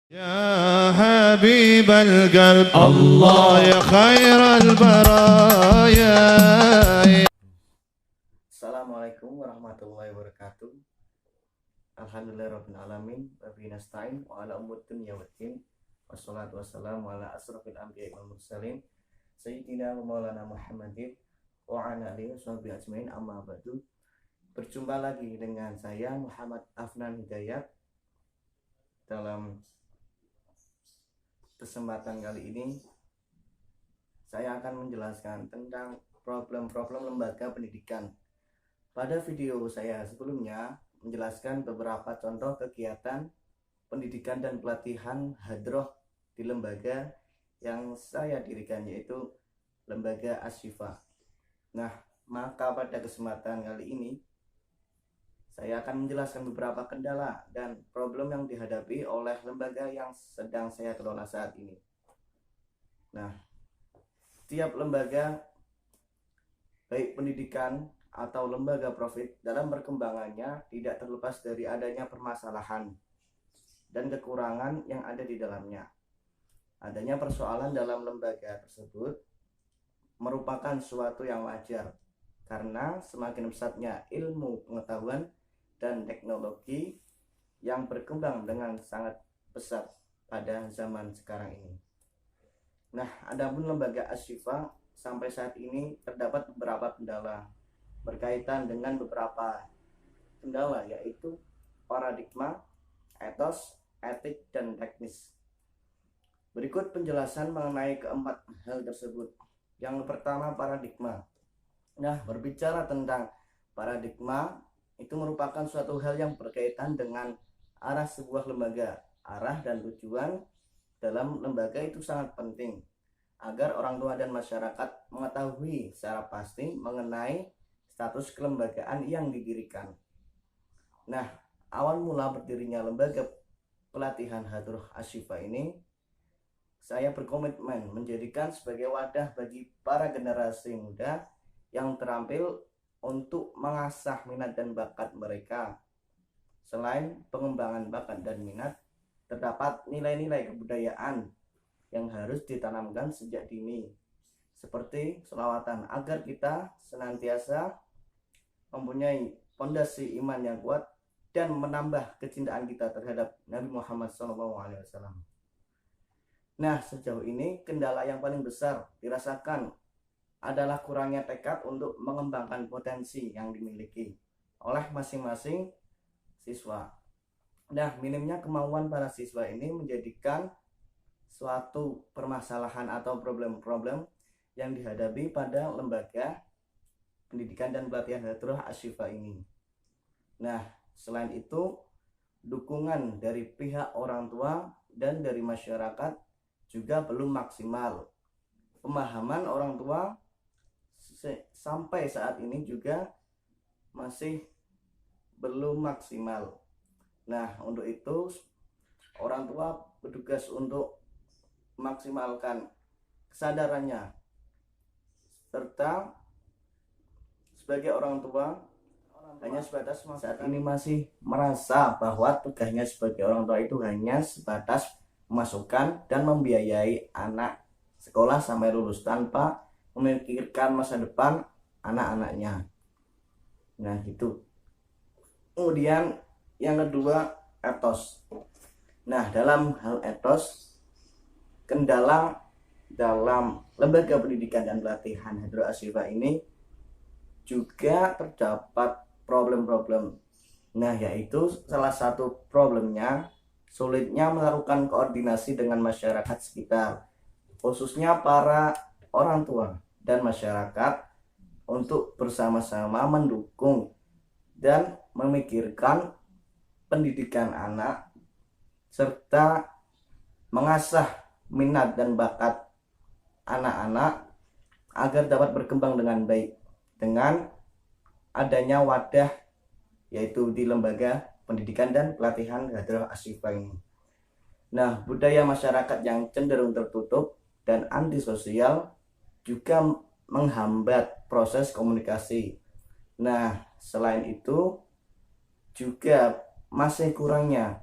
يا حبيب القلب الله يا خير البرايا. Assalamualaikum warahmatullahi wabarakatuh. Alhamdulillahirabbil alamin wa bihi nasta'in wa ala umuri dunya waddin. Wassalatu wassalamu ala asrofil anbiya'i wal mursalin sayyidina wa maulana Muhammadin wa ala alihi washabihi ajmain, amma ba'du. Berjumpa lagi dengan saya Muhammad Afnan Hidayat. Dalam kesempatan kali ini saya akan menjelaskan tentang problem-problem lembaga pendidikan. Pada video saya sebelumnya menjelaskan beberapa contoh kegiatan pendidikan dan pelatihan hadroh di lembaga yang saya dirikan, yaitu lembaga Asy-Syifa. Nah, maka pada kesempatan kali ini saya akan menjelaskan beberapa kendala dan problem yang dihadapi oleh lembaga yang sedang saya kelola saat ini. Nah, setiap lembaga, baik pendidikan atau lembaga profit, dalam perkembangannya tidak terlepas dari adanya permasalahan dan kekurangan yang ada di dalamnya. Adanya persoalan dalam lembaga tersebut merupakan suatu yang wajar, karena semakin pesatnya ilmu pengetahuan dan teknologi yang berkembang dengan sangat pesat pada zaman sekarang ini. Nah, adapun lembaga Asy-Syifa sampai saat ini terdapat beberapa kendala berkaitan dengan beberapa kendala, yaitu paradigma, etos, etik, dan teknis. Berikut penjelasan mengenai keempat hal tersebut. Yang pertama, paradigma. Nah, berbicara tentang paradigma, itu merupakan suatu hal yang berkaitan dengan arah sebuah lembaga. Arah dan tujuan dalam lembaga itu sangat penting agar orang tua dan masyarakat mengetahui secara pasti mengenai status kelembagaan yang didirikan. Nah, awal mula berdirinya lembaga pelatihan hadroh Asy-Syifa ini, saya berkomitmen menjadikan sebagai wadah bagi para generasi muda yang terampil untuk mengasah minat dan bakat mereka. Selain pengembangan bakat dan minat, terdapat nilai-nilai kebudayaan yang harus ditanamkan sejak dini, seperti sholawatan, agar kita senantiasa mempunyai fondasi iman yang kuat dan menambah kecintaan kita terhadap Nabi Muhammad SAW. Nah, sejauh ini kendala yang paling besar dirasakan adalah kurangnya tekad untuk mengembangkan potensi yang dimiliki oleh masing-masing siswa. Nah, minimnya kemauan para siswa ini menjadikan suatu permasalahan atau problem-problem yang dihadapi pada lembaga pendidikan dan pelatihan hadroh Asy-Syifa ini. Nah, selain itu, dukungan dari pihak orang tua dan dari masyarakat juga belum maksimal. Pemahaman orang tua sampai saat ini juga masih belum maksimal. Nah, untuk itu orang tua bertugas untuk memaksimalkan kesadarannya, serta sebagai orang tua hanya sebatas saat ini masih merasa bahwa tugasnya sebagai orang tua itu hanya sebatas memasukkan dan membiayai anak sekolah sampai lulus tanpa memikirkan masa depan anak-anaknya. Nah, gitu. Kemudian yang kedua, etos. Nah, dalam hal etos, kendala dalam lembaga pendidikan dan pelatihan hadroh Asy-Syifa ini juga terdapat problem-problem. Nah, yaitu salah satu problemnya sulitnya melakukan koordinasi dengan masyarakat sekitar, khususnya para orang tua dan masyarakat, untuk bersama-sama mendukung dan memikirkan pendidikan anak serta mengasah minat dan bakat anak-anak agar dapat berkembang dengan baik dengan adanya wadah, yaitu di lembaga pendidikan dan pelatihan hadroh Asy-Syifa ini. Nah, budaya masyarakat yang cenderung tertutup dan antisosial juga menghambat proses komunikasi. Nah, selain itu juga masih kurangnya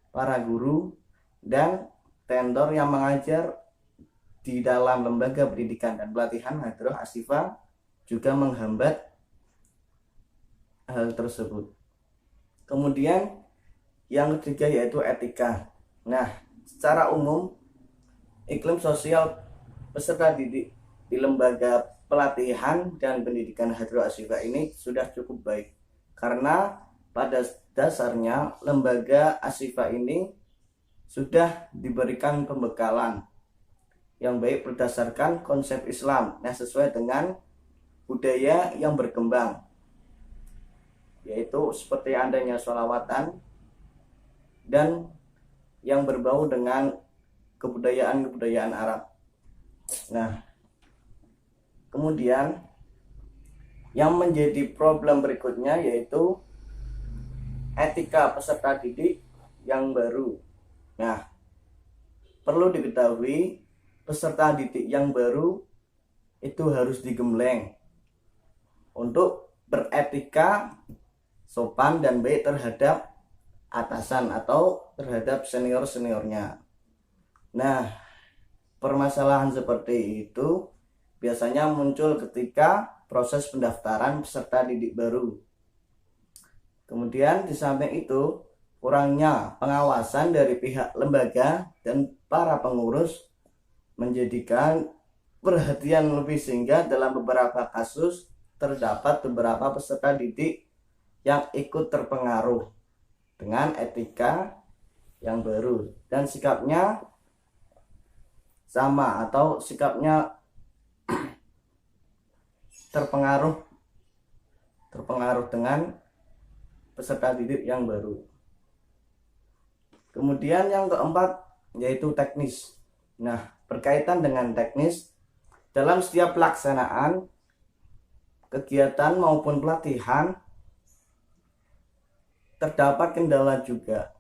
para guru dan vendor yang mengajar di dalam lembaga pendidikan dan pelatihan Hadroh Ashifa juga menghambat hal tersebut. Kemudian yang ketiga yaitu etika. Nah, secara umum iklim sosial peserta didik di lembaga pelatihan dan pendidikan Hadroh Ashifa ini sudah cukup baik, karena pada dasarnya lembaga Ashifa ini sudah diberikan pembekalan yang baik berdasarkan konsep Islam yang sesuai dengan budaya yang berkembang, yaitu seperti adanya sholawatan dan yang berbau dengan kebudayaan Arab. Nah, kemudian yang menjadi problem berikutnya yaitu etika peserta didik yang baru. Nah, perlu diketahui peserta didik yang baru itu harus digembleng untuk beretika sopan dan baik terhadap atasan atau terhadap senior-seniornya. Nah, permasalahan seperti itu biasanya muncul ketika proses pendaftaran peserta didik baru. Kemudian di samping itu, kurangnya pengawasan dari pihak lembaga dan para pengurus menjadikan perhatian lebih, sehingga dalam beberapa kasus terdapat beberapa peserta didik yang ikut terpengaruh dengan etika yang baru dan sikapnya sama atau sikapnya terpengaruh dengan peserta didik yang baru. Kemudian yang keempat yaitu teknis. Nah, berkaitan dengan teknis, dalam setiap pelaksanaan kegiatan maupun pelatihan terdapat kendala juga,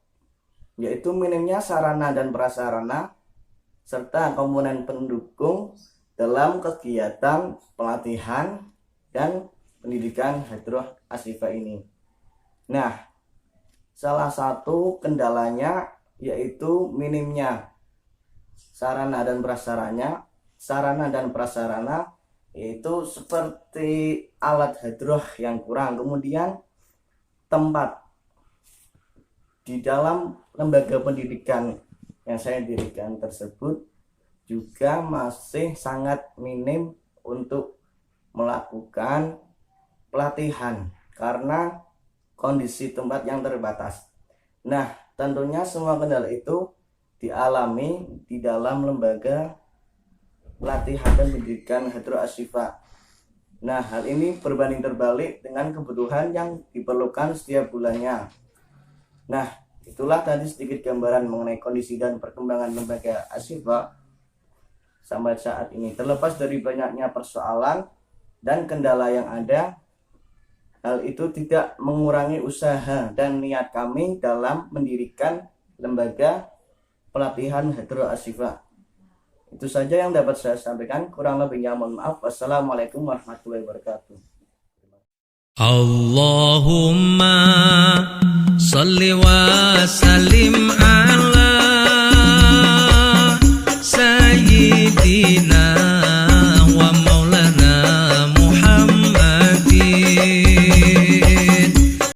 yaitu minimnya sarana dan prasarana serta komponen pendukung dalam kegiatan pelatihan dan pendidikan Hadroh Ashifa ini. Nah, salah satu kendalanya yaitu minimnya sarana dan prasarana, yaitu seperti alat hadroh yang kurang, kemudian tempat di dalam lembaga pendidikan yang saya dirikan tersebut juga masih sangat minim untuk melakukan pelatihan karena kondisi tempat yang terbatas. Nah, tentunya semua kendala itu dialami di dalam lembaga pelatihan dan pendidikan Hadroh Ashifa. Nah, hal ini berbanding terbalik dengan kebutuhan yang diperlukan setiap bulannya. Nah, itulah tadi sedikit gambaran mengenai kondisi dan perkembangan lembaga Ashifa sampai saat ini. Terlepas dari banyaknya persoalan dan kendala yang ada, hal itu tidak mengurangi usaha dan niat kami dalam mendirikan lembaga pelatihan Hadroh Ashifa. Itu saja yang dapat saya sampaikan. Kurang lebihnya mohon maaf. Wassalamualaikum warahmatullahi wabarakatuh. Allahumma salli wa sallim